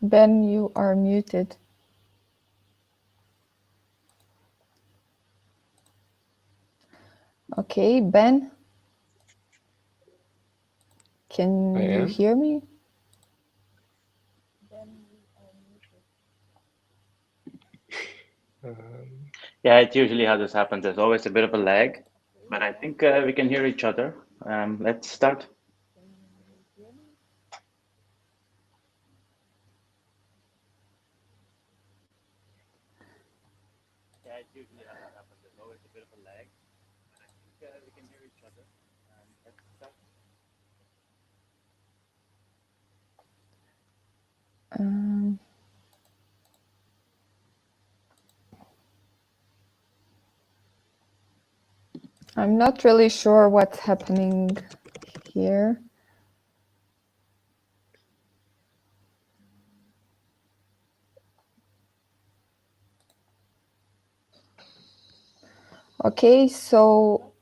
Ben, you are muted. Okay, Ben, can you hear me? Yeah, it's usually how this happens. There's always a bit of a lag, but I think we can hear each other. Let's start. Yeah, it's usually how this happens. There's always a bit of a lag, but I think we can hear each other. Let's start. I'm not really sure what's happening here. Okay, so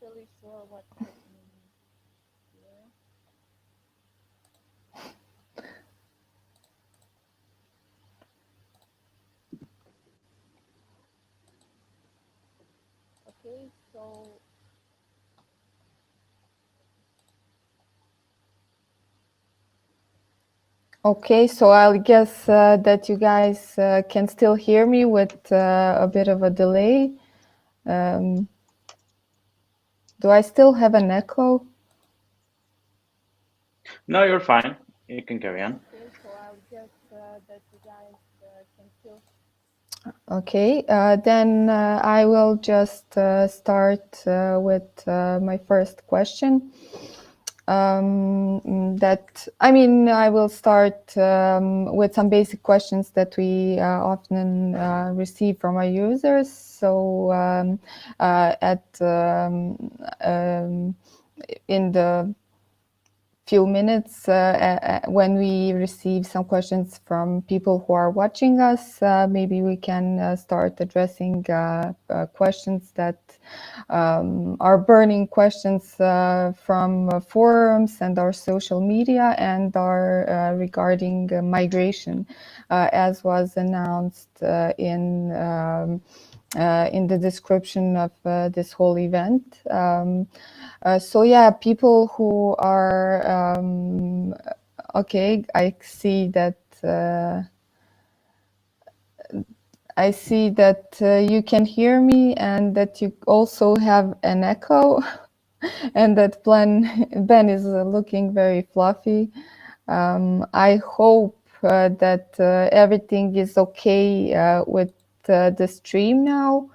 okay, so I guess that you guys can still hear me with a bit of a delay. Do I still have an echo? No, you're fine. You can carry on. Okay, then I will just start with my first question. I will start with some basic questions that we often receive from our users. So in the few minutes when we receive some questions from people who are watching us, maybe we can start addressing questions that are burning questions from forums and our social media and are regarding migration, as was announced in the description of this whole event. So yeah, people who are okay, I see that you can hear me and that you also have an echo and that Ben is looking very fluffy. I hope that everything is okay with the stream now.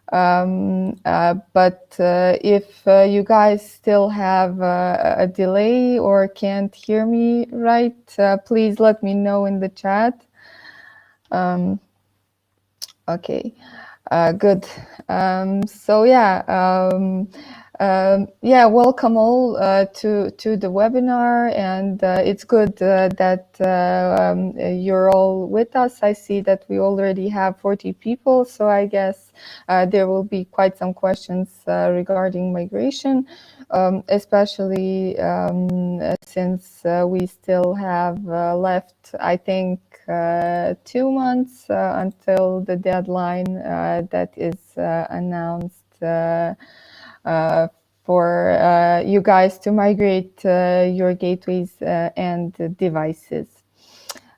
But if you guys still have a delay or can't hear me right, please let me know in the chat. Okay, good. So yeah, welcome all to the webinar, and it's good that you're all with us. I see that we already have 40 people, so I guess there will be quite some questions regarding migration, especially since we still have left, I think, 2 months until the deadline that is announced for you guys to migrate your gateways and devices.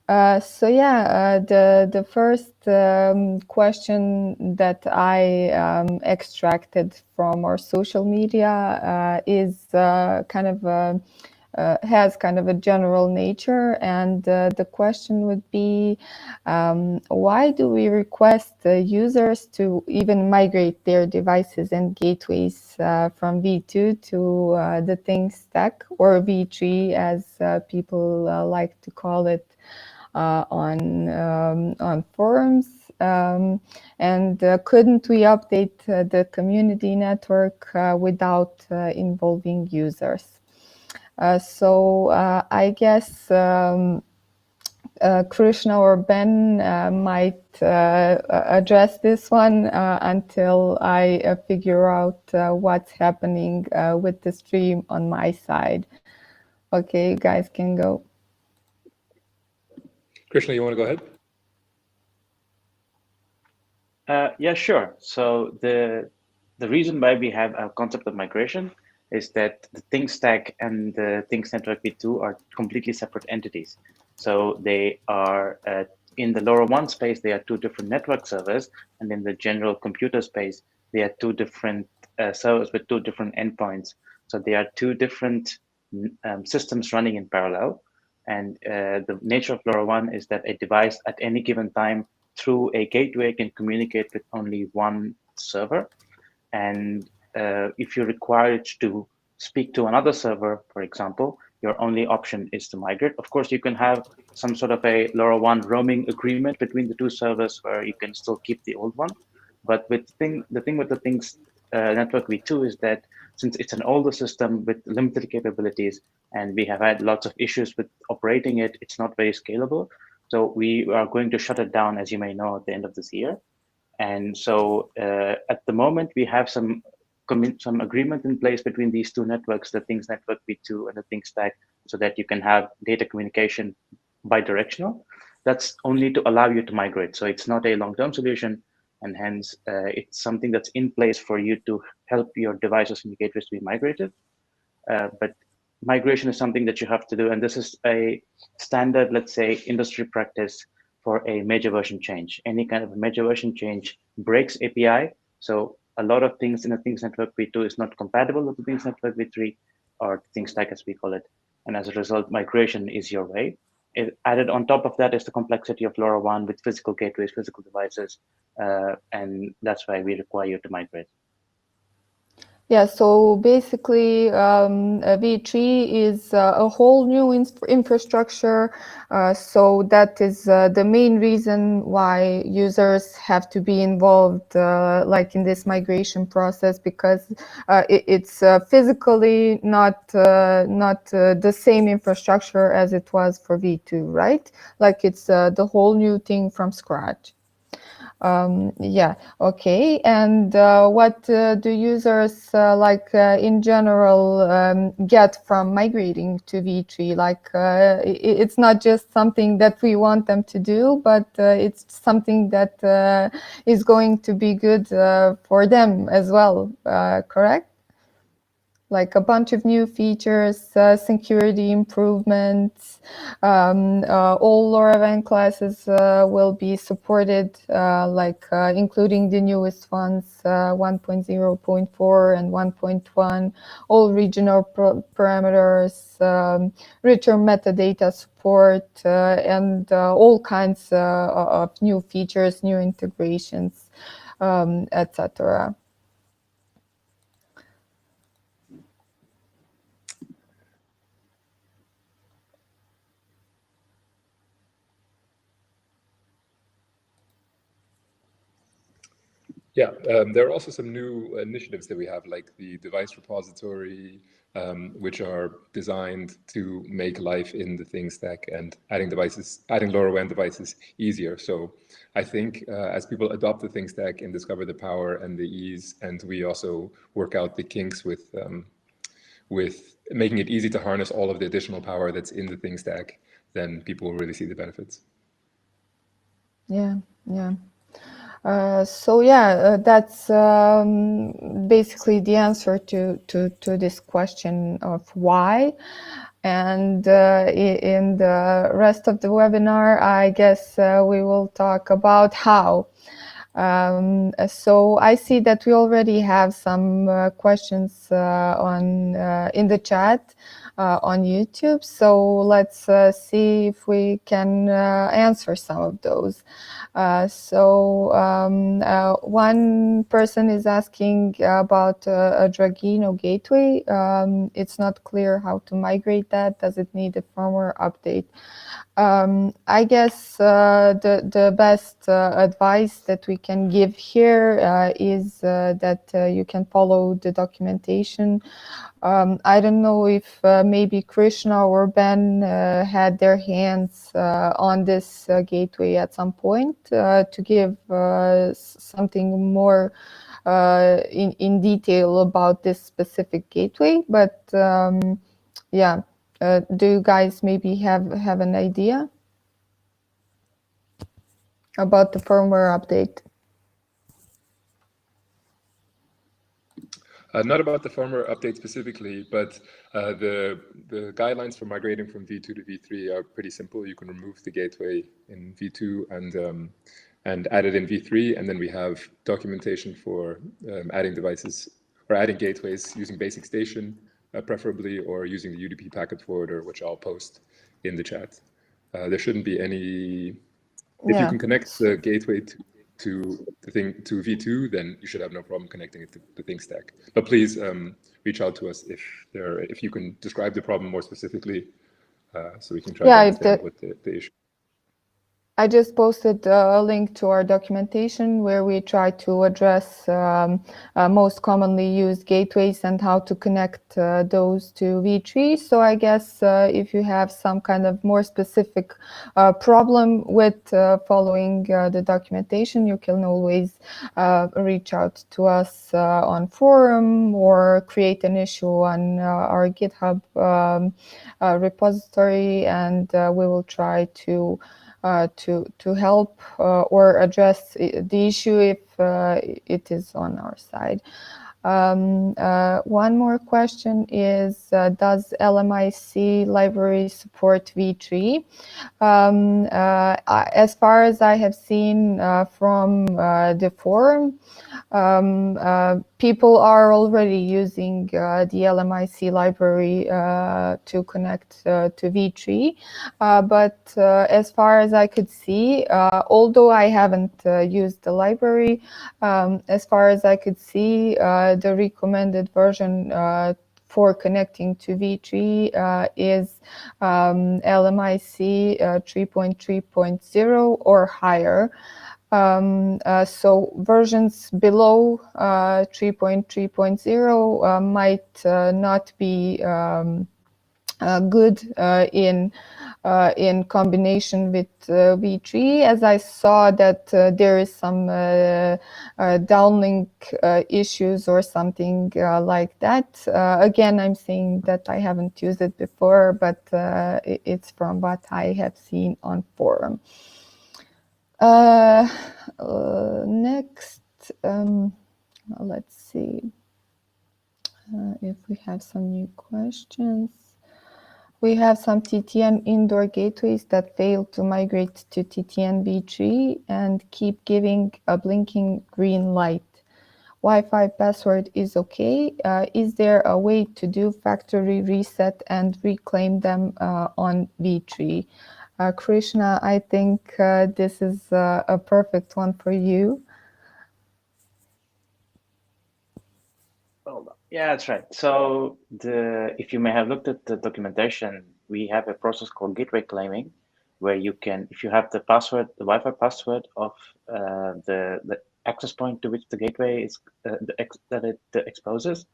So yeah, the first question that I extracted from our social media is has kind of a general nature, and the question would be, why do we request users to even migrate their devices and gateways from V2 to the Things stack, or V3 as people like to call it on forums? And couldn't we update the community network without involving users? So I guess Krishna or Ben might address this one until I figure out what's happening with the stream on my side. Okay, you guys can go. Krishna, you want to go ahead? Yeah, sure. So the reason why we have a concept of migration is that the Things stack and the Things Network V2 are completely separate entities. So they are in the LoRaWAN space, they are two different network servers, and in the general computer space, they are two different servers with two different endpoints. So they are two different systems running in parallel. And the nature of LoRaWAN is that a device at any given time through a gateway can communicate with only one server. And if you require it to speak to another server, for example, your only option is to migrate. Of course, you can have some sort of a LoRaWAN roaming agreement between the two servers where you can still keep the old one. But with the thing with the Things Network V2 is that since it's an older system with limited capabilities, and we have had lots of issues with operating it, it's not very scalable. So we are going to shut it down, as you may know, at the end of this year. And so at the moment, we have some agreement in place between these two networks, the Things Network V2 and the Things Stack, so that you can have data communication bidirectional. That's only to allow you to migrate. So it's not a long-term solution, and hence it's something that's in place for you to help your devices and gateways to be migrated. But migration is something that you have to do, and this is a standard, let's say, industry practice for a major version change. Any kind of a major version change breaks API. So a lot of things in the Things Network V2 is not compatible with the Things Network V3 or Things Stack, as we call it. And as a result, migration is your way. Added on top of that is the complexity of LoRaWAN with physical gateways, physical devices, and that's why we require you to migrate. Yeah, so basically V3 is a whole new infrastructure. So that is the main reason why users have to be involved like in this migration process, because it's physically not the same infrastructure as it was for V2, right? Like it's the whole new thing from scratch. Yeah, okay. And what do users in general get from migrating to V3? Like it's not just something that we want them to do, but it's something that is going to be good for them as well, correct? Like a bunch of new features, security improvements, all LoRaWAN classes will be supported, including the newest ones, 1.0.4 and 1.1, all regional parameters, richer metadata support, and all kinds of new features, new integrations, etc. Yeah, there are also some new initiatives that we have, like the device repository, which are designed to make life in the Things stack and adding LoRaWAN devices easier. So I think as people adopt the Things stack and discover the power and the ease, and we also work out the kinks with making it easy to harness all of the additional power that's in the Things stack, then people will really see the benefits. Yeah, yeah. So yeah, that's basically the answer to this question of why. And in the rest of the webinar, I guess we will talk about how. So I see that we already have some questions in the chat on YouTube. So let's see if we can answer some of those. One person is asking about a Dragino gateway. It's not clear how to migrate that. Does it need a firmware update? I guess the best advice that we can give here is that you can follow the documentation. I don't know if maybe Krishna or Ben had their hands on this gateway at some point to give something more in detail about this specific gateway. But yeah, do you guys maybe have an idea about the firmware update? Not about the firmware update specifically, but the guidelines for migrating from V2 to V3 are pretty simple. You can remove the gateway in V2 and add it in V3, and then we have documentation for adding devices or adding gateways using Basic Station, preferably, or using the UDP packet forwarder, which I'll post in the chat. There shouldn't be any. If you can connect the gateway to V2, then you should have no problem connecting it to the ThinkStack. But please reach out to us if you can describe the problem more specifically, so we can try to understand what the issue. I just posted a link to our documentation where we try to address most commonly used gateways and how to connect those to V3. So I guess if you have some kind of more specific problem with following the documentation, you can always reach out to us on forum or create an issue on our GitHub repository, and we will try to help or address the issue if it is on our side. One more question is, does LMIC library support V3? As far as I have seen from the forum, people are already using the LMIC library to connect to V3. But as far as I could see, although I haven't used the library, as far as I could see, the recommended version for connecting to V3 is LMIC 3.3.0 or higher. So versions below 3.3.0 might not be good in combination with V3, as I saw that there is some downlink issues or something like that. Again, I'm saying that I haven't used it before, but it's from what I have seen on forum. Next, let's see if we have some new questions. We have some TTN indoor gateways that fail to migrate to TTN V3 and keep giving a blinking green light. Wi-Fi password is okay. Is there a way to do factory reset and reclaim them on V3? Krishna, I think this is a perfect one for you. Yeah, that's right. So if you may have looked at the documentation, we have a process called gateway claiming, where you can, if you have the password, the Wi-Fi password of the access point to which the gateway is that it exposes,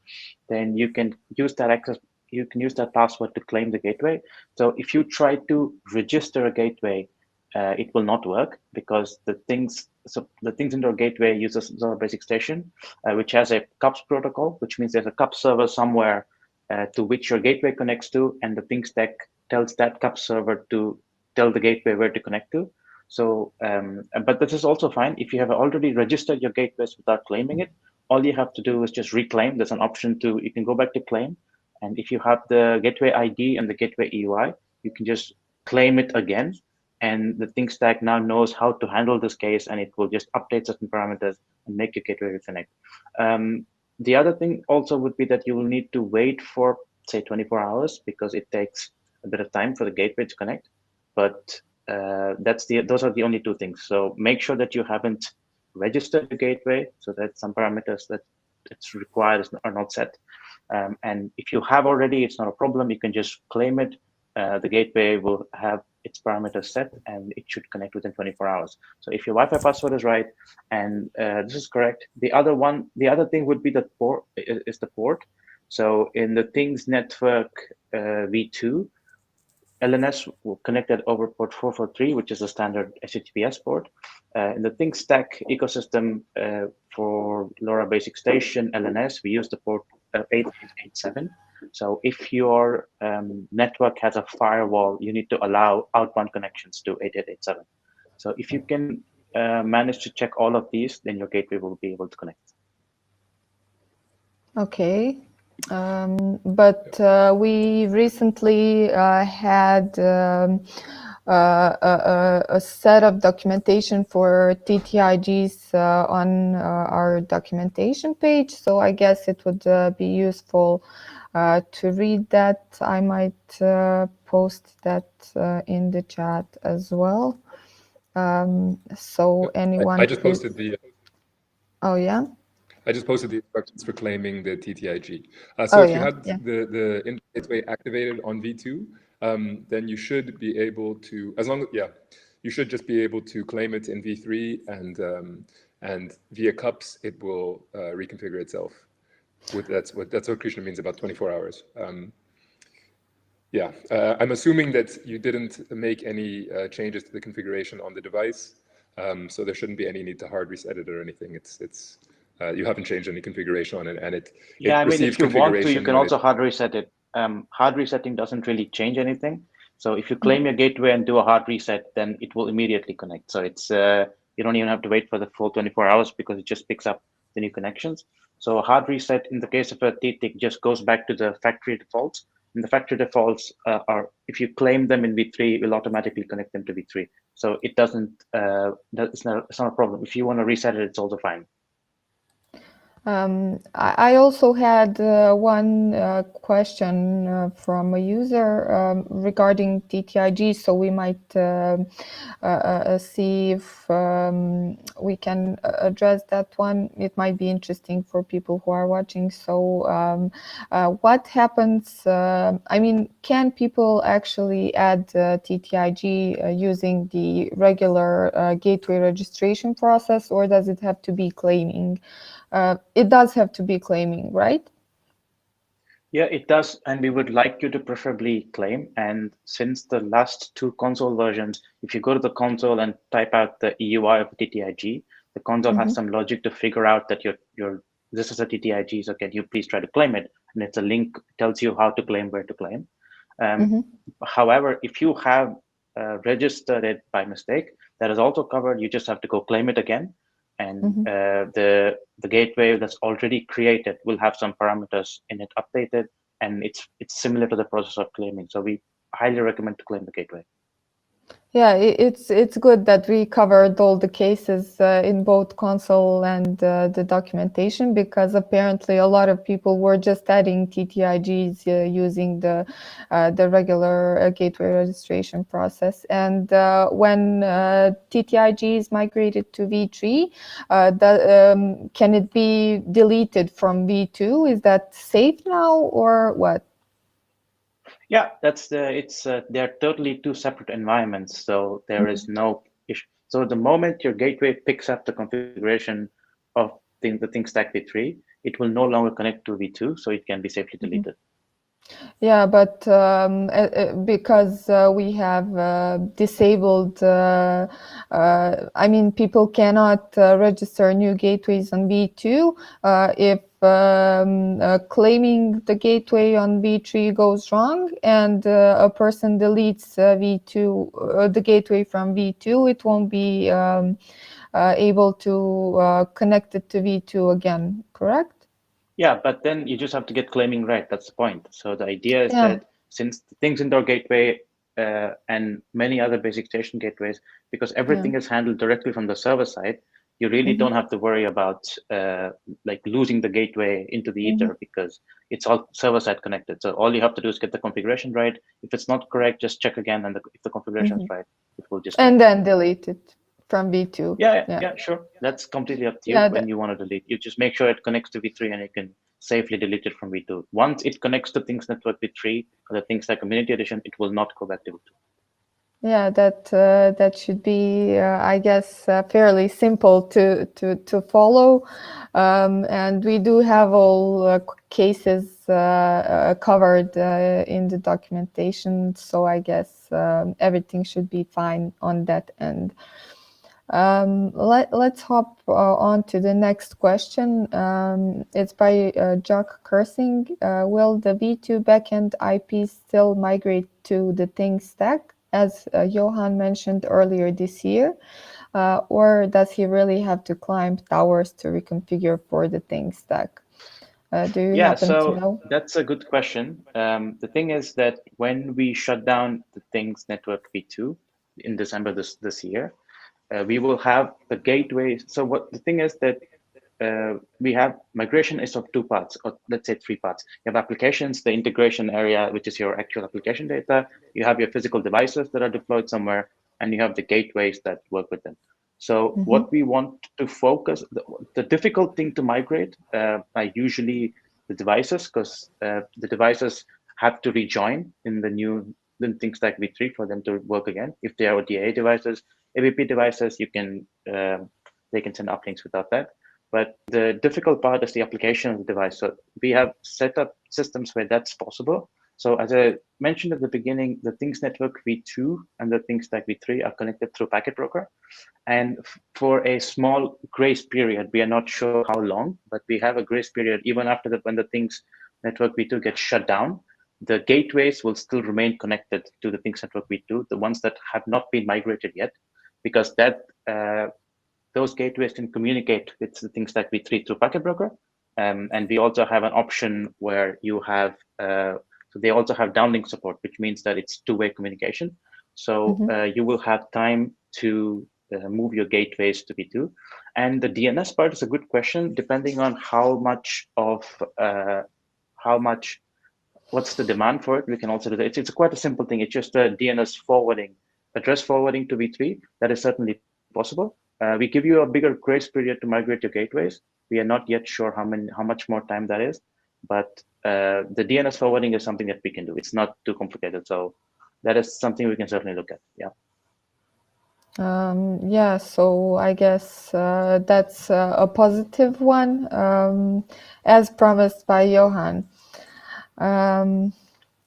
then you can use that access. You can use that password to claim the gateway. So if you try to register a gateway, it will not work because the things indoor gateway uses a basic station, which has a CUPS protocol, which means there's a CUPS server somewhere to which your gateway connects to, and the ThinkStack tells that CUPS server to tell the gateway where to connect to. So, but this is also fine if you have already registered your gateways without claiming it. All you have to do is just reclaim. There's an option to, you can go back to claim, and if you have the gateway ID and the gateway EUI, you can just claim it again. And the ThinkStack now knows how to handle this case, and it will just update certain parameters and make your gateway reconnect. The other thing also would be that you will need to wait for, say, 24 hours because it takes a bit of time for the gateway to connect. But those are the only two things. So make sure that you haven't registered the gateway so that some parameters that it's required are not set. And if you have already, it's not a problem. You can just claim it. The gateway will have its parameters set, and it should connect within 24 hours. So if your Wi-Fi password is right, and this is correct, the other thing would be the port. So in the Things Network V2, LNS will connect that over port 443, which is a standard HTTPS port. In the Things Stack ecosystem for LoRa Basic Station LNS, we use the port 8887. So if your network has a firewall, you need to allow outbound connections to 8887. So if you can manage to check all of these, then your gateway will be able to connect. Okay. But we recently had a set of documentation for TTIGs on our documentation page. So I guess it would be useful to read that. I might post that in the chat as well. So anyone. I just posted the. Oh yeah. I just posted the instructions for claiming the TTIG. So if you had the gateway activated on V2, then you should be able to, you should just be able to claim it in V3, and via cups it will reconfigure itself. That's what Krishna means about 24 hours. I'm assuming that you didn't make any changes to the configuration on the device, so there shouldn't be any need to hard reset it or anything. You haven't changed any configuration on it, and it I mean, if you want to, you can also hard reset it. Hard resetting doesn't really change anything. So if you claim your gateway and do a hard reset, then it will immediately connect. So it's you don't even have to wait for the full 24 hours because it just picks up the new connections. So a hard reset in the case of a TTIG just goes back to the factory defaults. And the factory defaults are, if you claim them in V3, it will automatically connect them to V3. So it doesn't, it's not a problem. If you want to reset it, it's also fine. I also had one question from a user regarding TTIG, so we might see if we can address that one. It might be interesting for people who are watching. So what happens, I mean, can people actually add TTIG using the regular gateway registration process, or does it have to be claiming? It does have to be claiming, right? Yeah, it does. And we would like you to preferably claim. And since the last two console versions, if you go to the console and type out the EUI of TTIG, the console has some logic to figure out that this is a TTIG, so can you please try to claim it? And it's a link, tells you how to claim, where to claim. However, if you have registered it by mistake, that is also covered. You just have to go claim it again. And the gateway that's already created will have some parameters in it updated, and it's similar to the process of claiming. So we highly recommend to claim the gateway. Yeah, it's good that we covered all the cases in both console and the documentation, because apparently a lot of people were just adding TTIGs using the regular gateway registration process. And when TTIG is migrated to V3, can it be deleted from V2? Is that safe now, or what? Yeah, they're totally two separate environments. So there is no issue. So the moment your gateway picks up the configuration of the Things Stack V3, it will no longer connect to V2, so it can be safely deleted. Yeah, but because we have disabled, I mean, people cannot register new gateways on V2 if claiming the gateway on V3 goes wrong and a person deletes V2, the gateway from V2, it won't be able to connect it to V2 again, correct? Yeah, but then you just have to get claiming right. That's the point. So the idea is that since the Things Indoor Gateway and many other basic station gateways, because everything is handled directly from the server side, you really don't have to worry about like losing the gateway into the ether, because it's all server side connected. So all you have to do is get the configuration right. If it's not correct, just check again, and if the configuration is right, it will just then delete it from V2. Yeah, sure. That's completely up to you when you want to delete. You just make sure it connects to V3 and you can safely delete it from V2. Once it connects to Things Network V3 or the Things Like Community Edition, it will not go back to V2. Yeah, that should be, I guess, fairly simple to follow. And we do have all cases covered in the documentation, so I guess everything should be fine on that end. Let's hop on to the next question. It's by Jack Kersing. Will the V2 backend IP still migrate to the things stack, as Johan mentioned earlier this year? Or does he really have to climb towers to reconfigure for the things stack? Do you happen to know? That's a good question. The thing is that when we shut down the things network V2 in December this year, we will have the gateway. So what the thing is that we have migration is of two parts, or let's say three parts. You have applications, the integration area, which is your actual application data. You have your physical devices that are deployed somewhere, and you have the gateways that work with them. So what we want to focus, the difficult thing to migrate are usually the devices, because the devices have to rejoin in the new things like V3 for them to work again. If they are ODA devices, AVP devices, you can they can send uplinks without that. But the difficult part is the application of the device. So we have set up systems where that's possible. So as I mentioned at the beginning, the Things Network V2 and the Things Stack V3 are connected through packet broker. And for a small grace period, we are not sure how long, but we have a grace period even after when the Things Network V2 gets shut down. The gateways will still remain connected to the Things Network V2, the ones that have not been migrated yet, because that those gateways can communicate with the Things Stack V3 through packet broker. And we also have an option where you have, so they also have downlink support, which means that it's two-way communication. So you will have time to move your gateways to V2. And the DNS part is a good question, depending on how much of, what's the demand for it. We can also do that. It's quite a simple thing. It's just a DNS forwarding, address forwarding to V3. That is certainly possible. We give you a bigger grace period to migrate your gateways. We are not yet sure how much more time that is, but the DNS forwarding is something that we can do. It's not too complicated, so that is something we can certainly look at. Yeah. Yeah, so I guess that's a positive one, as promised by Johan.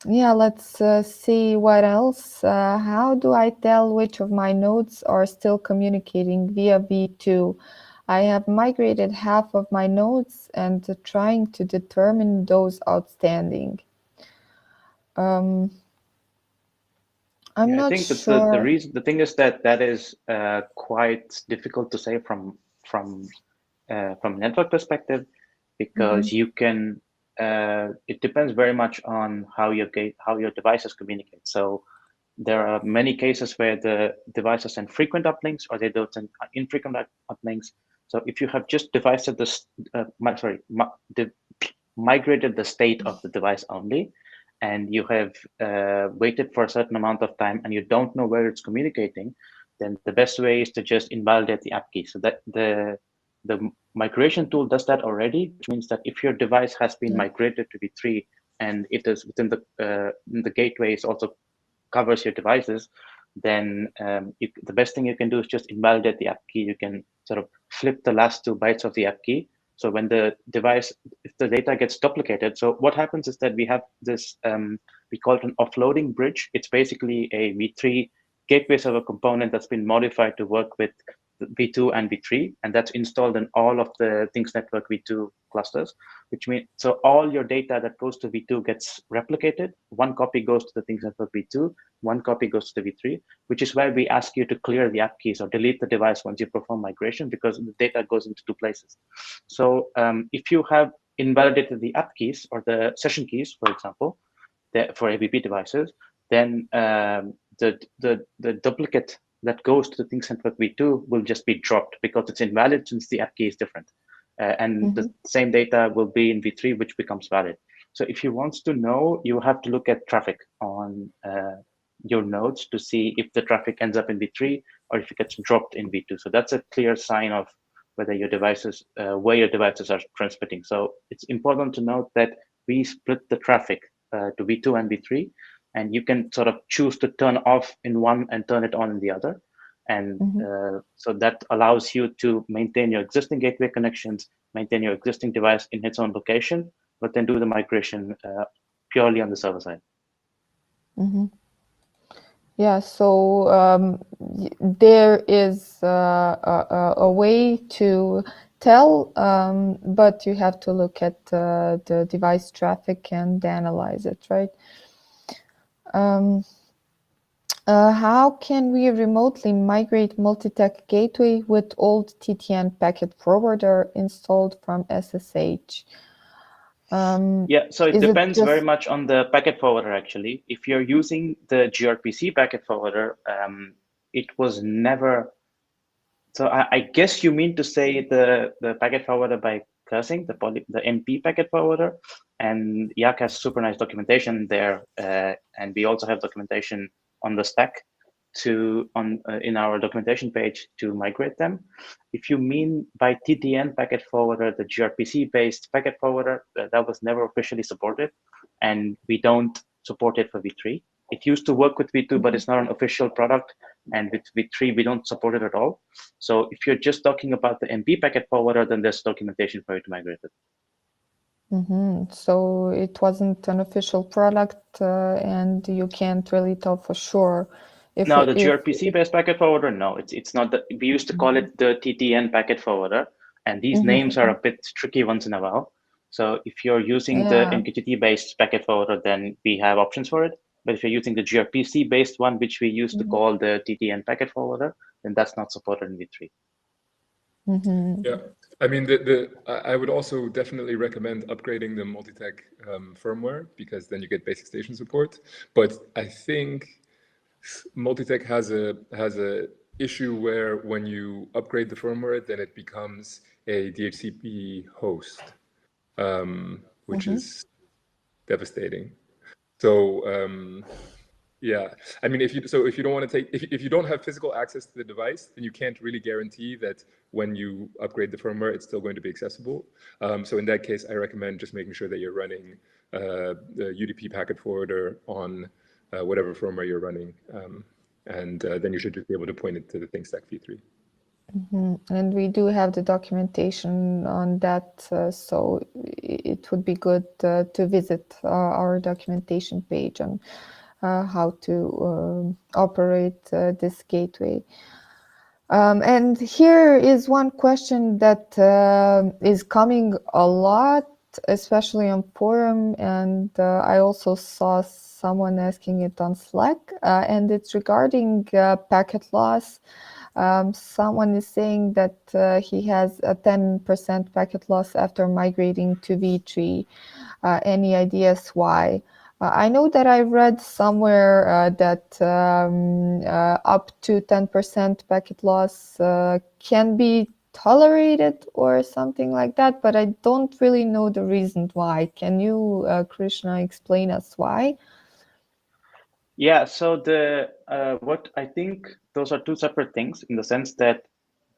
Yeah, let's see what else. How do I tell which of my nodes are still communicating via V2? I have migrated half of my nodes and trying to determine those outstanding. I'm not I think sure. the thing is that is quite difficult to say from network perspective, because you can. It depends very much on how your devices communicate. So there are many cases where the devices send frequent uplinks, or they don't send infrequent uplinks. So if you have just migrated the state of the device only, and you have waited for a certain amount of time and you don't know where it's communicating, then the best way is to just invalidate the app key. So that the migration tool does that already, which means that if your device has been migrated to V3 and it is within the gateways also covers your devices, then the best thing you can do is just invalidate the app key. You can sort of flip the last 2 bytes of the app key. So when the device, if the data gets duplicated, so what happens is that we have this, we call it an offloading bridge. It's basically a V3 gateway server component that's been modified to work with V2 and V3, and that's installed in all of the Things Network V2 clusters, which means, so all your data that goes to V2 gets replicated. One copy goes to the Things Network V2, one copy goes to the V3, which is why we ask you to clear the app keys or delete the device once you perform migration, because the data goes into 2 places. So if you have invalidated the app keys or the session keys, for example, for AVP devices, then the duplicate that goes to the Things Network V2 will just be dropped because it's invalid since the app key is different. And the same data will be in V3, which becomes valid. So if you want to know, you have to look at traffic on your nodes to see if the traffic ends up in V3 or if it gets dropped in V2. So that's a clear sign of whether your devices, where your devices are transmitting. So it's important to note that we split the traffic to V2 and V3, and you can sort of choose to turn off in one and turn it on in the other. And so that allows you to maintain your existing gateway connections, maintain your existing device in its own location, but then do the migration purely on the server side. Mm-hmm. Yeah, so there is a way to tell, but you have to look at the device traffic and analyze it, right? How can we remotely migrate Mutlitech gateway with old TTN packet forwarder installed from SSH? Yeah, so it is depends it very just... much on the packet forwarder, actually. If you're using the gRPC packet forwarder, it was never... So I guess you mean to say the packet forwarder by cursing, the MP packet forwarder. And Yak has super nice documentation there. And we also have documentation on the stack in our documentation page to migrate them. If you mean by TTN packet forwarder, the gRPC based packet forwarder, that was never officially supported, and we don't support it for V3. It used to work with V2, but it's not an official product, and with V3 we don't support it at all. So if you're just talking about the MP packet forwarder, then there's documentation for you to migrate it. So it wasn't an official product, and you can't really tell for sure. No, the gRPC-based packet forwarder, no, it's not. We used to call it the TTN packet forwarder, and these names are a bit tricky once in a while. So if you're using the MQTT-based packet forwarder, then we have options for it. But if you're using the gRPC-based one, which we used to call the TTN packet forwarder, then that's not supported in V3. Yeah, I mean, I would also definitely recommend upgrading the Mutlitech firmware, because then you get basic station support. But I think Mutlitech has a issue where when you upgrade the firmware, then it becomes a DHCP host, which is devastating. So yeah, I mean, if you don't want to if you don't have physical access to the device, then you can't really guarantee that when you upgrade the firmware, it's still going to be accessible. So in that case, I recommend just making sure that you're running the UDP packet forwarder on whatever firmware you're running, and then you should just be able to point it to the ThinkStack v3. And we do have the documentation on that, so it would be good to visit our documentation page on how to operate this gateway. And here is one question that is coming a lot, especially on forum, and I also saw someone asking it on Slack, and it's regarding packet loss. Someone is saying that he has a 10% packet loss after migrating to V3. Any ideas why? I know that I read somewhere that up to 10% packet loss can be tolerated or something like that, but I don't really know the reason why. Can you, Krishna, explain us why? Yeah, so what I think those are two separate things, in the sense that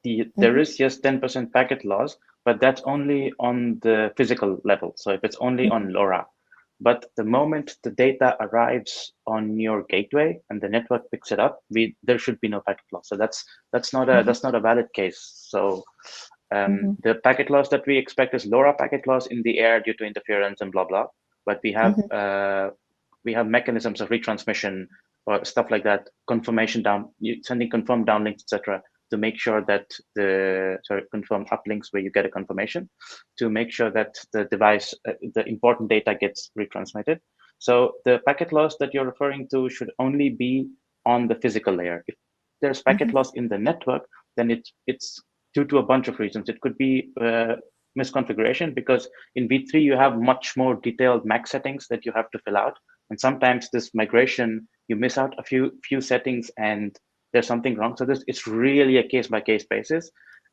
there is just 10% packet loss, but that's only on the physical level. So if it's only on LoRa. But the moment the data arrives on your gateway and the network picks it up, there should be no packet loss. So that's not a valid case. So the packet loss that we expect is LoRa packet loss in the air due to interference and blah blah. But we have mechanisms of retransmission or stuff like that, confirmation sending confirmed downlinks, etc., to make sure that confirm uplinks where you get a confirmation, to make sure that the device, the important data gets retransmitted. So the packet loss that you're referring to should only be on the physical layer. If there's packet loss in the network, then it's due to a bunch of reasons. It could be misconfiguration, because in V3 you have much more detailed MAC settings that you have to fill out. And sometimes this migration, you miss out a few settings and there's something wrong. So it's really a case-by-case basis.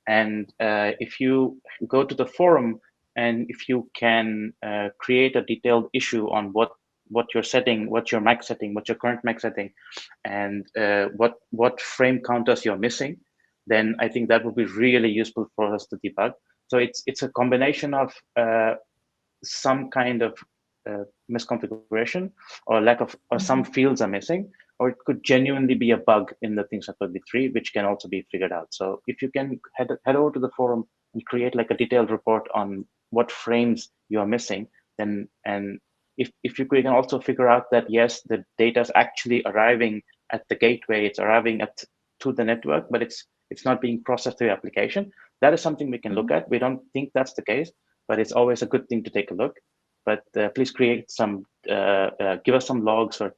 And if you go to the forum and if you can create a detailed issue on what you're setting, what's your MAC setting, what's your current MAC setting, and what frame counters you're missing, then I think that would be really useful for us to debug. So it's a combination of some kind of misconfiguration or lack of, or some fields are missing, or it could genuinely be a bug in the ThinkStack v3, which can also be figured out. So if you can head over to the forum and create like a detailed report on what frames you are missing, then and if you can also figure out that yes, the data is actually arriving at the gateway, it's arriving to the network, but it's not being processed through the application. That is something we can look at. We don't think that's the case, but it's always a good thing to take a look. But please create some, give us some logs, or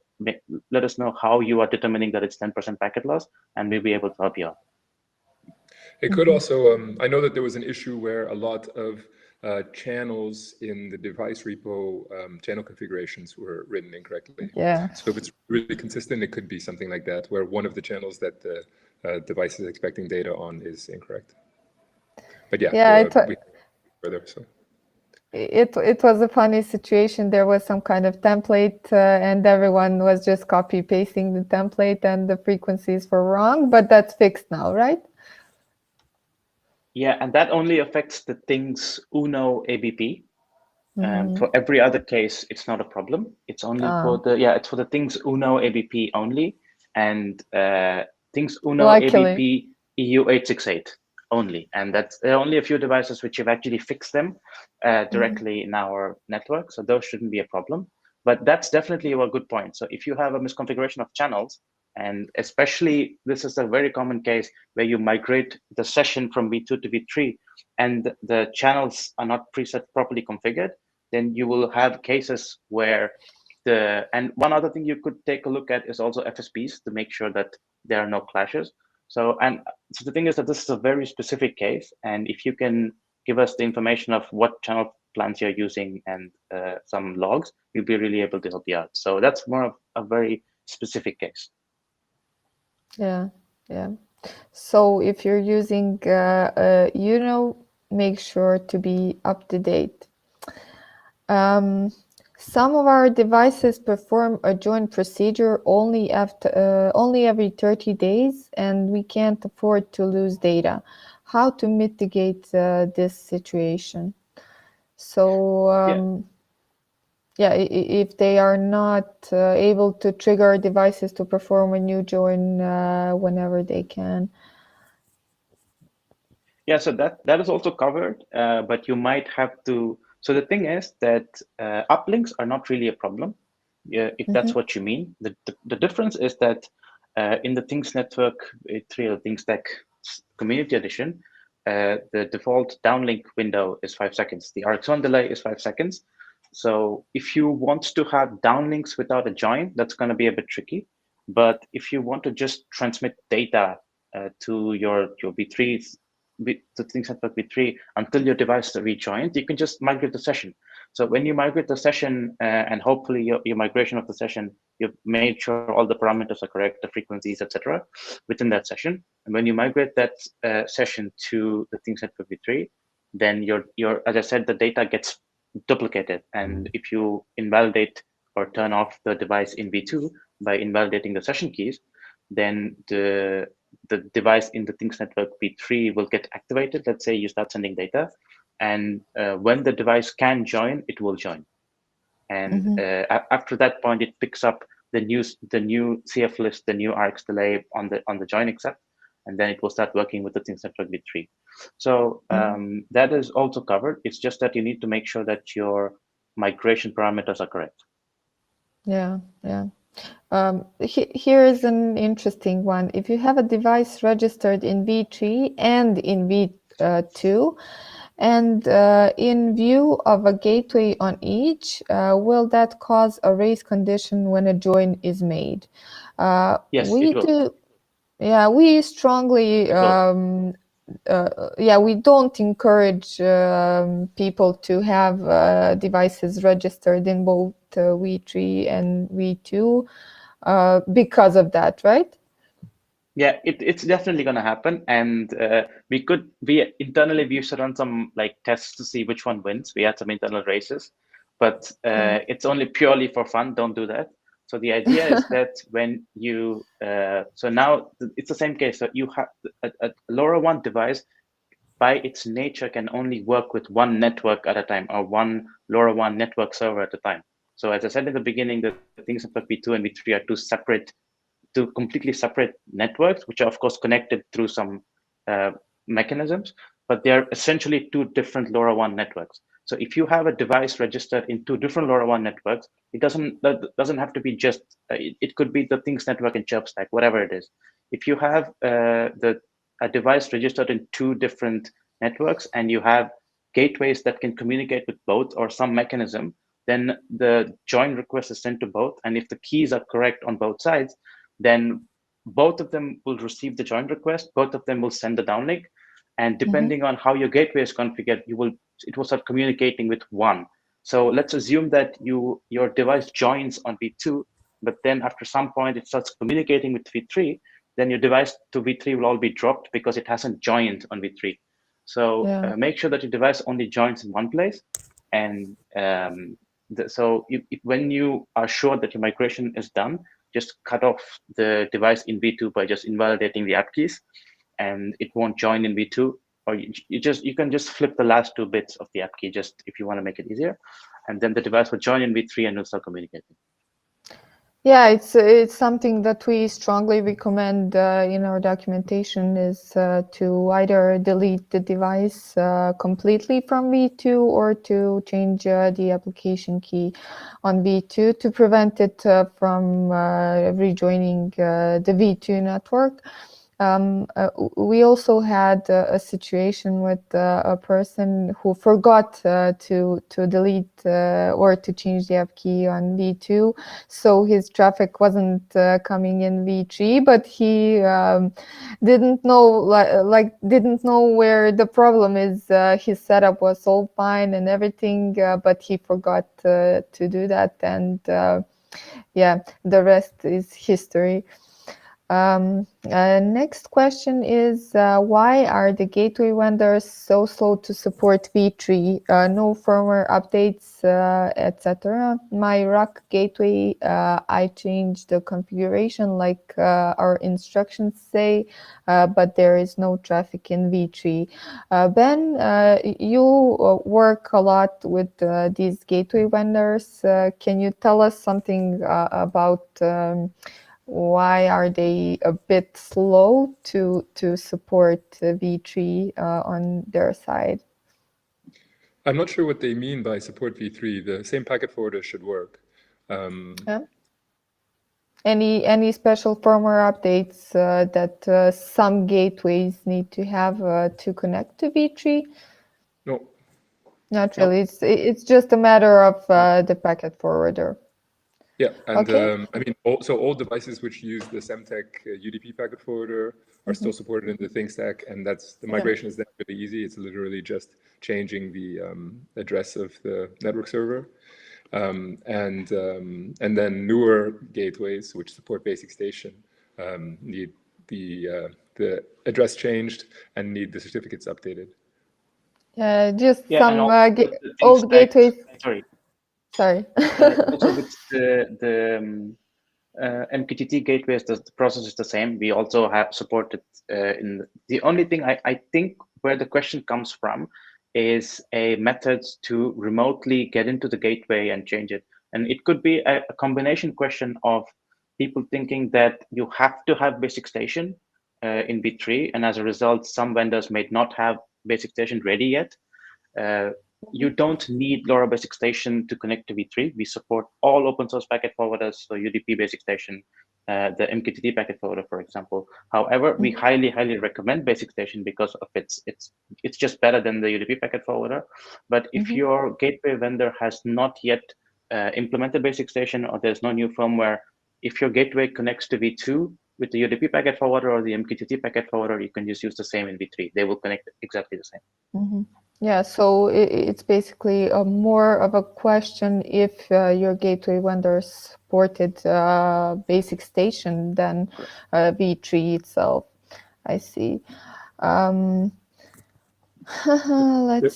let us know how you are determining that it's 10% packet loss, and we'll be able to help you out. It could also, I know that there was an issue where a lot of channels in the device repo channel configurations were written incorrectly. Yeah. So if it's really consistent, it could be something like that, where one of the channels that the device is expecting data on is incorrect. But yeah, we further. So it was a funny situation. There was some kind of template, and everyone was just copy pasting the template, and the frequencies were wrong. But that's fixed now, right? Yeah, and that only affects the things UNO ABP. For every other case, it's not a problem. It's only for the it's for the things UNO ABP only, and things UNO ABP EU 868 only. And there are only a few devices which have actually fixed them directly in our network, so those shouldn't be a problem. But that's definitely a good point. So if you have a misconfiguration of channels, and especially this is a very common case where you migrate the session from V2 to V3 and the channels are not preset properly configured, then you will have cases where and one other thing you could take a look at is also FSPs to make sure that there are no clashes. So the thing is that this is a very specific case, and if you can give us the information of what channel plans you're using and some logs, we'll be really able to help you out. So that's more of a very specific case. Yeah. So if you're using make sure to be up to date. Some of our devices perform a join procedure only every 30 days, and we can't afford to lose data. How to mitigate this situation? So if they are not able to trigger devices to perform a new join whenever they can. Yeah, so that is also covered, but you might have to. So the thing is that uplinks are not really a problem, if that's what you mean. The difference is that in the Things Network 3 or Things Tech Community Edition, the default downlink window is 5 seconds. The RX1 delay is 5 seconds. So if you want to have downlinks without a join, that's going to be a bit tricky. But if you want to just transmit data to your V3s, to Things Network V3 until your device rejoins, you can just migrate the session. So when you migrate the session, and hopefully your migration of the session, you've made sure all the parameters are correct, the frequencies, etc., within that session. And when you migrate that session to the Things Network V3, then your as I said, the data gets duplicated. And if you invalidate or turn off the device in V2 by invalidating the session keys, then the device in the Things Network V3 will get activated. Let's say you start sending data, and when the device can join, it will join. And after that point, it picks up the new CF list, the new RX delay on the join accept, and then it will start working with the Things Network V3. So that is also covered. It's just that you need to make sure that your migration parameters are correct. Yeah. Here is an interesting one. If you have a device registered in V3 and in V2, and in view of a gateway on each, will that cause a race condition when a join is made? Yes, it will. Yeah, we strongly, we don't encourage people to have devices registered in both V3 and V2 because of that, right? Yeah, it's definitely going to happen, and we internally used to run some tests to see which one wins. We had some internal races, but it's only purely for fun. Don't do that. So the idea is that when you so now it's the same case. So you have a LoRaWAN device by its nature can only work with one network at a time, or one LoRaWAN network server at a time. So as I said in the beginning, the Things Network V2 and V3 are two completely separate networks, which are of course connected through some mechanisms, but they are essentially two different LoRaWAN networks. So if you have a device registered in two different LoRaWAN networks, that doesn't have to be just, it could be the Things network in chirp stack, whatever it is. If you have a device registered in two different networks and you have gateways that can communicate with both or some mechanism, then the join request is sent to both. And if the keys are correct on both sides, then both of them will receive the join request, both of them will send the downlink. And depending on how your gateway is configured, it will start communicating with one. So let's assume that your device joins on V2, but then after some point it starts communicating with V3, then your device to V3 will all be dropped because it hasn't joined on V3. So make sure that your device only joins in one place. And when you are sure that your migration is done, just cut off the device in V2 by just invalidating the app keys, and it won't join in V2. Or you can just flip the last 2 bits of the app key, just if you want to make it easier, and then the device will join in V3 and will start communicating. Yeah, it's something that we strongly recommend in our documentation, is to either delete the device completely from V2 or to change the application key on V2 to prevent it from rejoining the V2 network. We also had a situation with a person who forgot to delete or to change the app key on V2, so his traffic wasn't coming in V3, but he didn't know didn't know where the problem is. His setup was all fine and everything, but he forgot to do that, and yeah, the rest is history. Next question is, why are the gateway vendors so slow to support V3? No firmware updates, etc. My RUC gateway, I changed the configuration like our instructions say, but there is no traffic in V3. Ben, you work a lot with these gateway vendors. Can you tell us something about why are they a bit slow to support V3 on their side? I'm not sure what they mean by support V3. The same packet forwarder should work. Yeah. Any special firmware updates that some gateways need to have to connect to V3? No. Not really. It's just a matter of the packet forwarder. Yeah, and okay. I mean, all devices which use the Semtech UDP packet forwarder are still supported in the Things stack, and the migration is then really easy. It's literally just changing the address of the network server, and then newer gateways which support basic station need the address changed and need the certificates updated. Just some old gateways. Sorry. Also with the MQTT gateways, the process is the same. We also have supported the only thing I think where the question comes from is a method to remotely get into the gateway and change it. And it could be a combination question of people thinking that you have to have basic station in V3, and as a result, some vendors may not have basic station ready yet. You don't need LoRa basic station to connect to V3. We support all open source packet forwarders, so UDP basic station, the MQTT packet forwarder, for example. However, we highly recommend basic station because of it's just better than the UDP packet forwarder. But if your gateway vendor has not yet implemented basic station, or there's no new firmware, if your gateway connects to V2 with the UDP packet forwarder or the MQTT packet forwarder, you can just use the same in V3. They will connect exactly the same. Yeah, so it's basically more of a question if your gateway vendor supported basic station than V3 itself. I see. Let's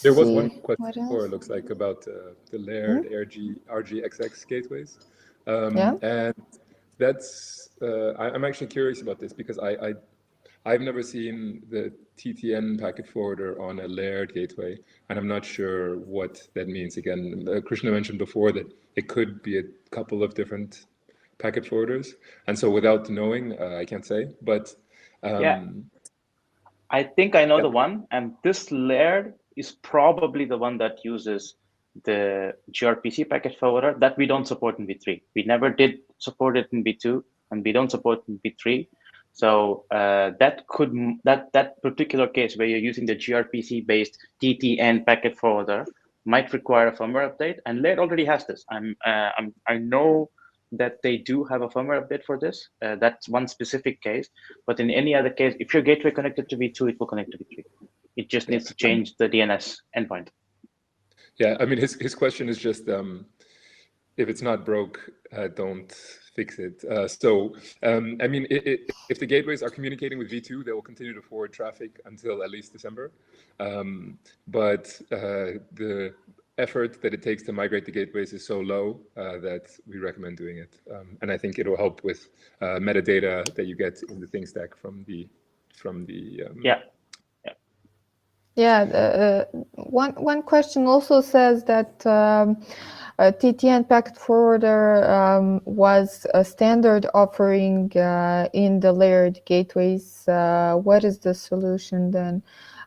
there was see. one question before, it looks like, about the layered RGXX gateways. And that's, I'm actually curious about this because I've never seen the TTN packet forwarder on a layered gateway, and I'm not sure what that means. Again, Krishna mentioned before that it could be a couple of different packet forwarders, and so without knowing, I can't say. But yeah, I think I know the one, and this layered is probably the one that uses the gRPC packet forwarder that we don't support in V3. We never did support it in V2, and we don't support it in V3. So that particular case where you're using the gRPC based TTN packet forwarder might require a firmware update, and Laird already has this. I know that they do have a firmware update for this. That's one specific case, but in any other case, if your gateway connected to V2, it will connect to V3. It just needs to change the DNS endpoint. Yeah, I mean, his question is just, if it's not broke, don't fix it. I mean, if the gateways are communicating with V2, they will continue to forward traffic until at least December. But the effort that it takes to migrate the gateways is so low that we recommend doing it. And I think it will help with metadata that you get in the thing stack from the Yeah, one question also says that TTN packet forwarder was a standard offering in the layered gateways. What is the solution then?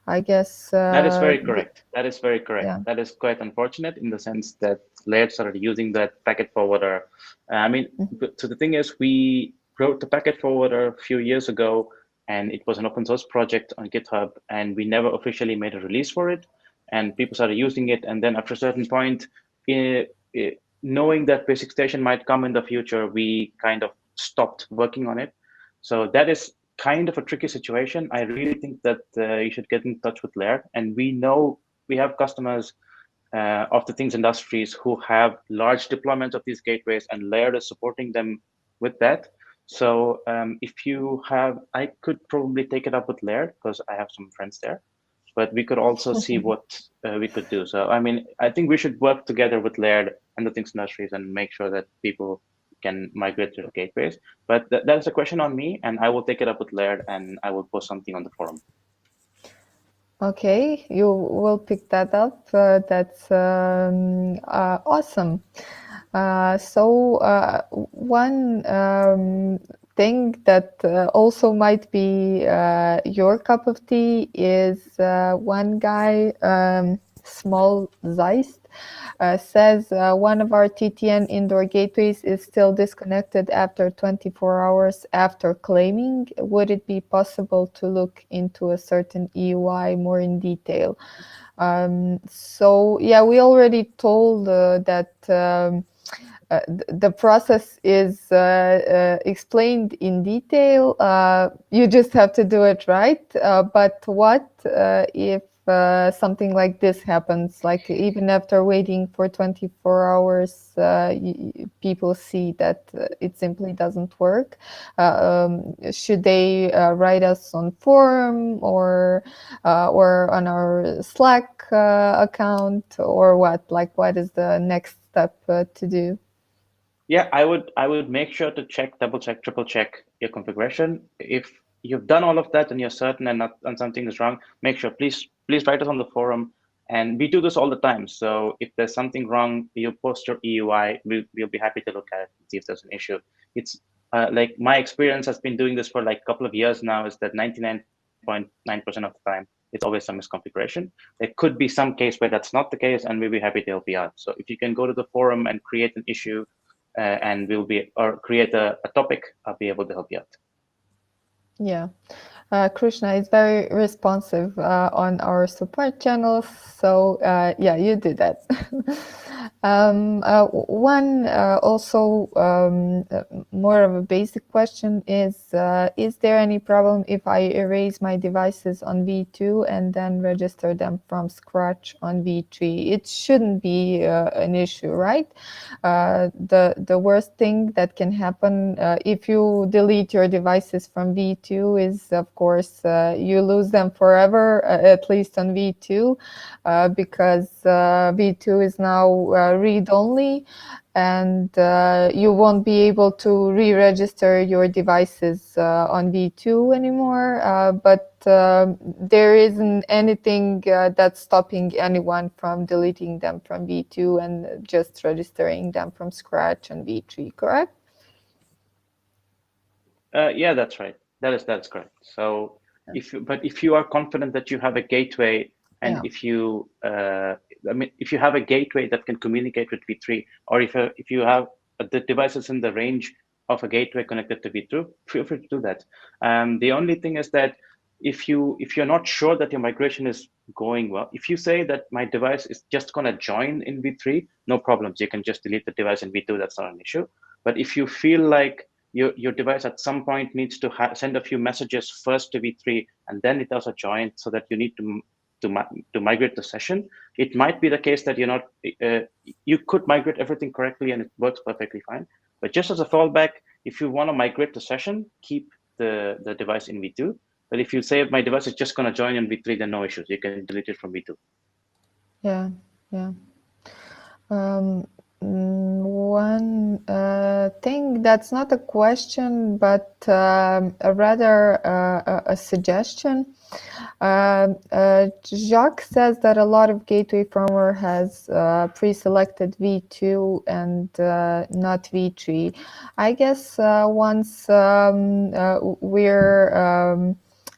I guess that is very correct. That is very correct. Yeah. That is quite unfortunate in the sense that Laird started using that packet forwarder. I mean, so the thing is, we wrote the packet forwarder a few years ago, and it was an open source project on GitHub, and we never officially made a release for it. And people started using it, and then after a certain point, knowing that Basic Station might come in the future, we kind of stopped working on it. So that is kind of a tricky situation. I really think that you should get in touch with Laird, and we know we have customers of the things industries who have large deployments of these gateways, and Laird is supporting them with that. So if you have, I could probably take it up with Laird because I have some friends there, but we could also see what we could do. So, I mean, I think we should work together with Laird and the things industries and make sure that people can migrate to the gateways. But that's a question on me, and I will take it up with Laird, and I will post something on the forum. Okay, you will pick that up. That's awesome. So one thing that also might be your cup of tea is one guy, Small Zeist, says one of our TTN indoor gateways is still disconnected after 24 hours after claiming. Would it be possible to look into a certain EUI more in detail? So yeah, we already told that the process is explained in detail. You just have to do it right. But what if something like this happens? Like even after waiting for 24 hours, people see that it simply doesn't work. Should they write us on forum or on our Slack account, or what? Like, what is the next step to do? Yeah, I would make sure to double check, triple check your configuration. If you've done all of that and you're certain and something is wrong, make sure, please write us on the forum. And we do this all the time. So if there's something wrong, you post your EUI, we'll be happy to look at it and see if there's an issue. It's like my experience has been doing this for like a couple of years now, is that 99.9% of the time, it's always some misconfiguration. There could be some case where that's not the case, and we'll be happy to help you out. So if you can go to the forum and create an issue, and create a topic, I'll be able to help you out. Yeah, Krishna is very responsive on our support channels. So yeah, you do that. One also more of a basic question is there any problem if I erase my devices on V2 and then register them from scratch on V3? It shouldn't be an issue, right? The worst thing that can happen if you delete your devices from V2 is, of course, you lose them forever, at least on V2, because V2 is now read-only, and you won't be able to re-register your devices on V2 anymore. But there isn't anything that's stopping anyone from deleting them from V2 and just registering them from scratch on V3, correct? Yeah, that's right. That's correct. So if you are confident that you have a gateway, and if you I mean, if you have a gateway that can communicate with V3, or if you have the devices in the range of a gateway connected to V2, feel free to do that. The only thing is that if you're not sure that your migration is going well, if you say that my device is just going to join in V3, no problems. You can just delete the device in V2. That's not an issue. But if you feel like your device at some point needs to send a few messages first to V3 and then it does a join, so that you need to migrate the session, it might be the case that you're not. You could migrate everything correctly and it works perfectly fine. But just as a fallback, if you want to migrate the session, keep the device in V2. But if you say my device is just going to join in V3, then no issues. You can delete it from V2. Yeah, yeah. One thing that's not a question, but rather a suggestion. Jacques says that a lot of gateway firmware has pre-selected V2 and not V3. I guess once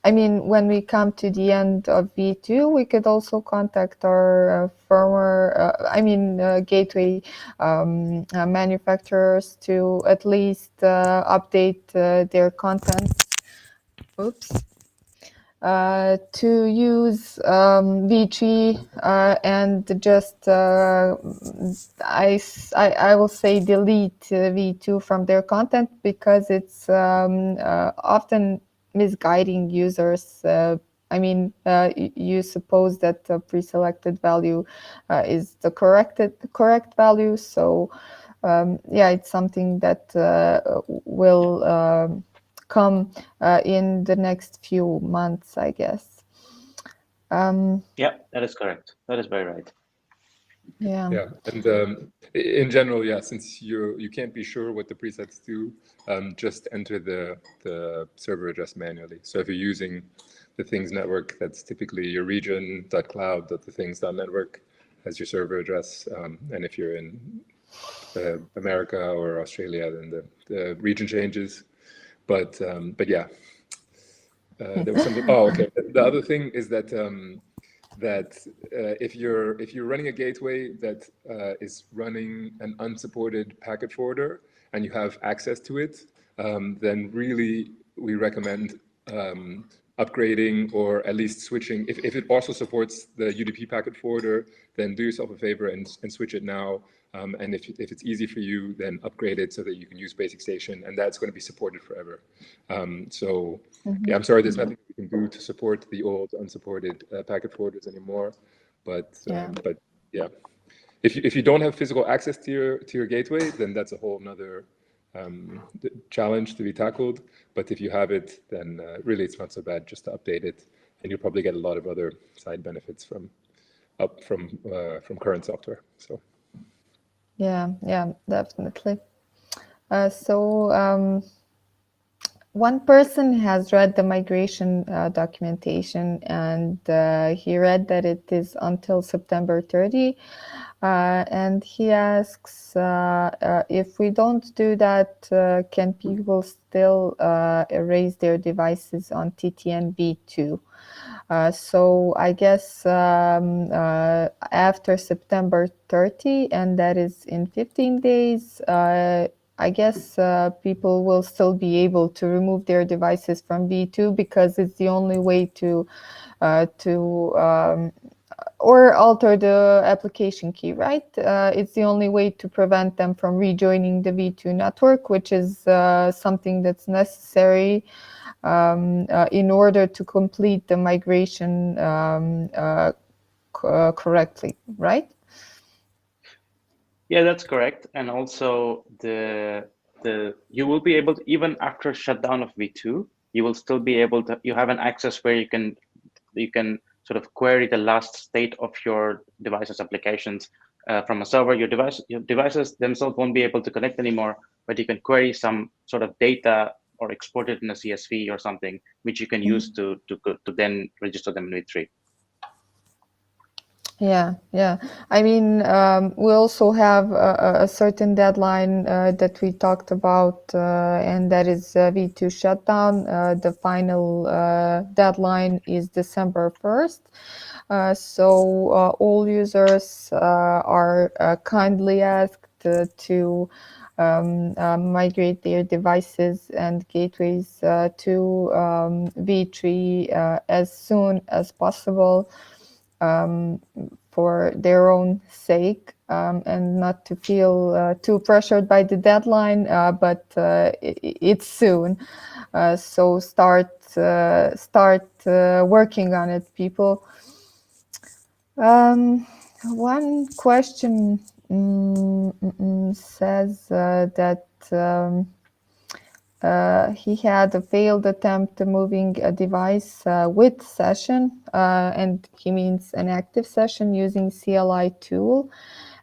I mean, when we come to the end of V2, we could also contact our firmware, gateway manufacturers to at least update their contents. Oops. To use V3 and just I will say delete V2 from their content, because it's often misguiding users. You suppose that the pre-selected value is the correct value. So it's something that will come in the next few months, I guess. Yeah, that is correct. That is very right. Yeah. Yeah, and in general, yeah, since you can't be sure what the presets do, just enter the server address manually. So if you're using the things network, that's typically your region.cloud.thethings.network as your server address, and if you're in America or Australia, then the region changes. But yeah, there was something. Oh, okay. The other thing is that if you're running a gateway that is running an unsupported packet forwarder and you have access to it, then really we recommend upgrading or at least switching. If it also supports the UDP packet forwarder, then do yourself a favor and switch it now. And if it's easy for you, then upgrade it so that you can use Basic Station, and that's going to be supported forever. Yeah, I'm sorry, there's nothing we can do to support the old unsupported packet forwarders anymore. But yeah, if you don't have physical access to your gateway, then that's a whole nother challenge to be tackled. But if you have it, then really it's not so bad just to update it, and you'll probably get a lot of other side benefits from current software. So yeah, definitely. One person has read the migration documentation, and he read that it is until September 30. And he asks if we don't do that, can people still erase their devices on TTN V2? So I guess after September 30, and that is in 15 days, I guess people will still be able to remove their devices from V2, because it's the only way to or alter the application key, right? It's the only way to prevent them from rejoining the V2 network, which is something that's necessary in order to complete the migration correctly, right? Yeah, that's correct. And also you will be able to, even after shutdown of V2, you will still be able to, you have an access where you can sort of query the last state of your device's applications from a server. Your devices themselves won't be able to connect anymore, but you can query some sort of data or export it in a CSV or something, which you can use to then register them in V3. Yeah, yeah. I mean, we also have a certain deadline that we talked about, and that is V2 shutdown. The final deadline is December 1st. So all users are kindly asked to migrate their devices and gateways to V3 as soon as possible. For their own sake, and not to feel too pressured by the deadline, but it's soon. So start working on it, people. One question says that he had a failed attempt moving a device with session, and he means an active session using CLI tool,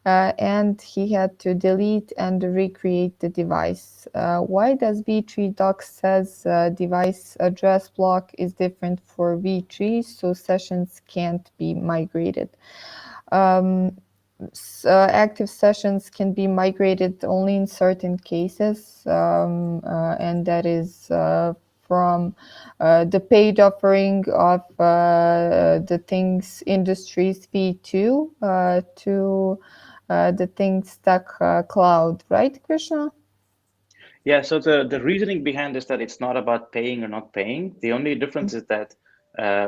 and he had to delete and recreate the device. Why does V3 docs says device address block is different for V3, so sessions can't be migrated? Active sessions can be migrated only in certain cases, and that is from the paid offering of the Things Industries V2 to the Things Stack Cloud, right, Krishna? Yeah, so the reasoning behind is that it's not about paying or not paying. The only difference is that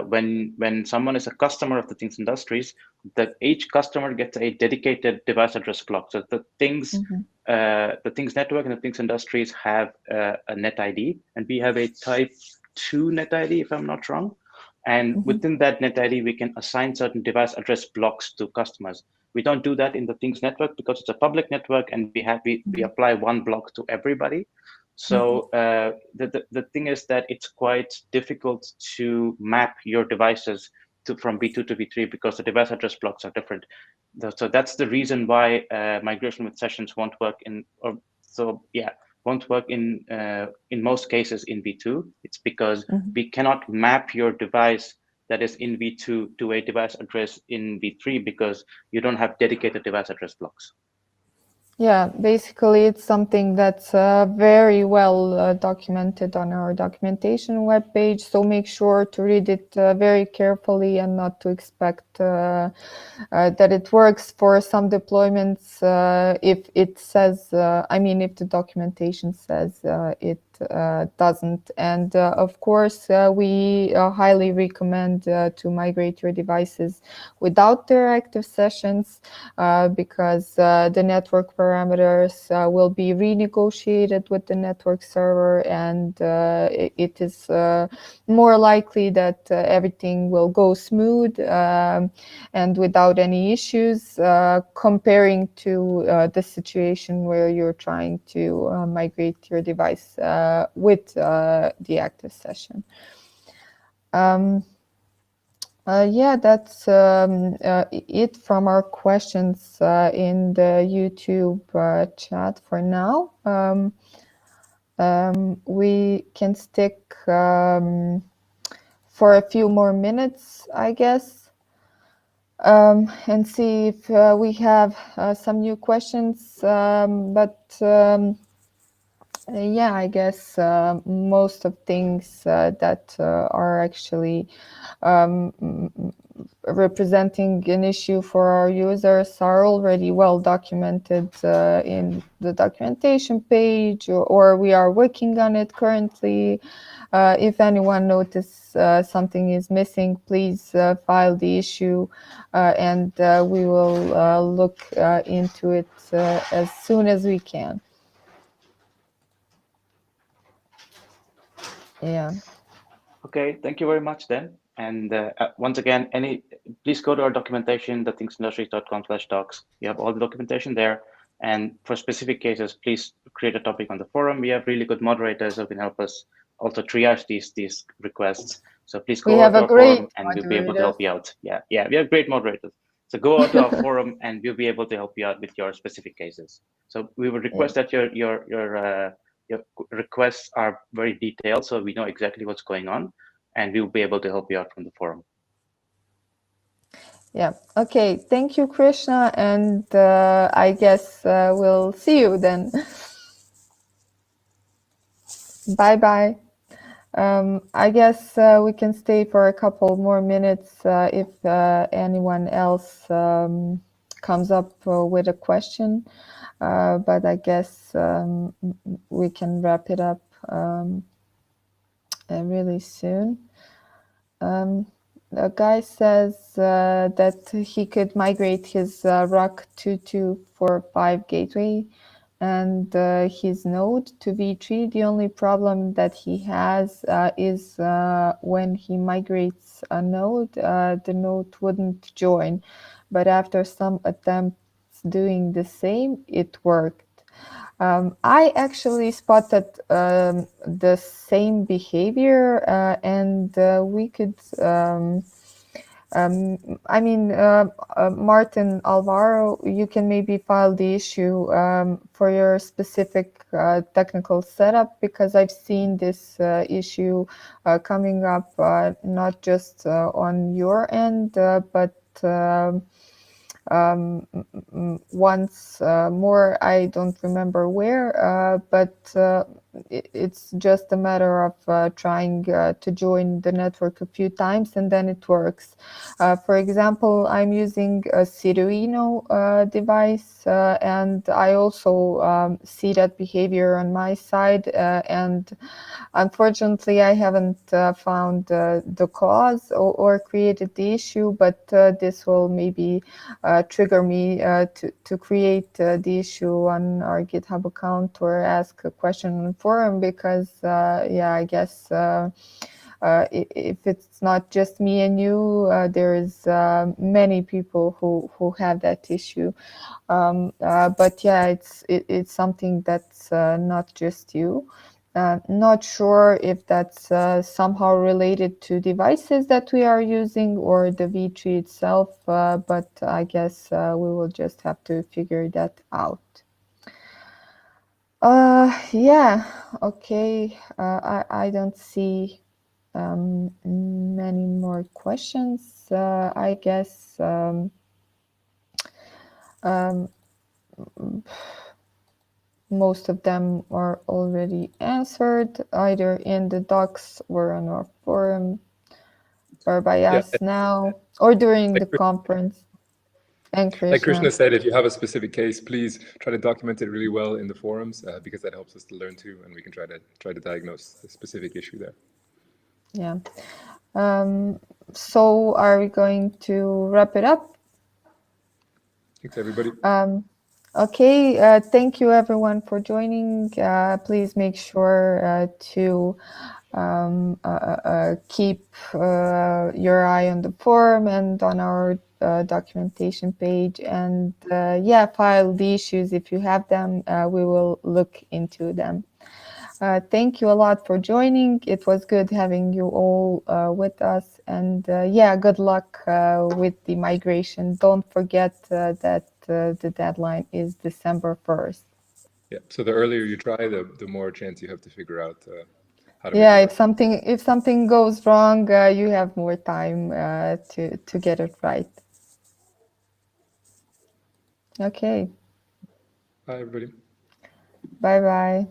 when someone is a customer of the Things Industries, that each customer gets a dedicated device address block. So the Things Network and the Things Industries have a net ID, and we have a type 2 net ID, if I'm not wrong. And within that net ID, we can assign certain device address blocks to customers. We don't do that in the Things network because it's a public network, and we apply one block to everybody. So the thing is that it's quite difficult to map your devices from V2 to V3 because the device address blocks are different. So that's the reason why migration with sessions won't work won't work in most cases in V2. It's because we cannot map your device that is in V2 to a device address in V3 because you don't have dedicated device address blocks. Yeah, basically it's something that's very well documented on our documentation webpage. So make sure to read it very carefully and not to expect that it works for some deployments if it says, if the documentation says it doesn't. And of course, we highly recommend to migrate your devices without their active sessions because the network parameters will be renegotiated with the network server, and it is more likely that everything will go smooth and without any issues, comparing to the situation where you're trying to migrate your device with the active session. Yeah, that's it from our questions in the YouTube chat for now. We can stick for a few more minutes, I guess, and see if we have some new questions. Yeah, I guess most of things that are actually representing an issue for our users are already well documented in the documentation page, or we are working on it currently. If anyone notices something is missing, please file the issue and we will look into it as soon as we can. Yeah. Okay, thank you very much then. And once again, please go to our documentation, thetingsindustries.com/docs. You have all the documentation there. And for specific cases, please create a topic on the forum. We have really good moderators who can help us also triage these requests. So please go out to our forum and we'll be able to help you out. Yeah, we have great moderators. So go out to our forum and we'll be able to help you out with your specific cases. So we would request that your requests are very detailed, so we know exactly what's going on, and we'll be able to help you out from the forum. Yeah. Okay. Thank you, Krishna. And I guess we'll see you then. Bye-bye. I guess we can stay for a couple more minutes if anyone else comes up with a question. But I guess we can wrap it up really soon. The guy says that he could migrate his ROC 2245 gateway and his node to V3. The only problem that he has is when he migrates a node, the node wouldn't join. But after some attempts doing the same, it worked. I actually spotted the same behavior and we could, Martin Alvaro, you can maybe file the issue for your specific technical setup, because I've seen this issue coming up not just on your end, but once more, I don't remember where, but it's just a matter of trying to join the network a few times and then it works. For example, I'm using a Arduino device and I also see that behavior on my side and unfortunately, I haven't found the cause or created the issue, but this will maybe trigger me to create the issue on our GitHub account or ask a question on forum, because yeah, I guess if it's not just me and you, there is many people who have that issue. But yeah, it's something that's not just you. Not sure if that's somehow related to devices that we are using or the V3 itself, but I guess we will just have to figure that out. Yeah, okay. I don't see many more questions. I guess most of them are already answered, either in the docs or on our forum, or by us now, or during the conference. And Krishna. Like Krishna said, if you have a specific case, please try to document it really well in the forums, because that helps us to learn too, and we can try to diagnose the specific issue there. Yeah. So are we going to wrap it up? Thanks, everybody. Okay, thank you everyone for joining. Please make sure to keep your eye on the forum and on our documentation page, and yeah, file the issues if you have them. We will look into them. Thank you a lot for joining. It was good having you all with us, and yeah, good luck with the migration. Don't forget that the deadline is December 1st. Yeah, so the earlier you try, the more chance you have to figure out how to Yeah, make it right. if something goes wrong, you have more time to get it right. Okay. Bye, everybody. Bye-bye.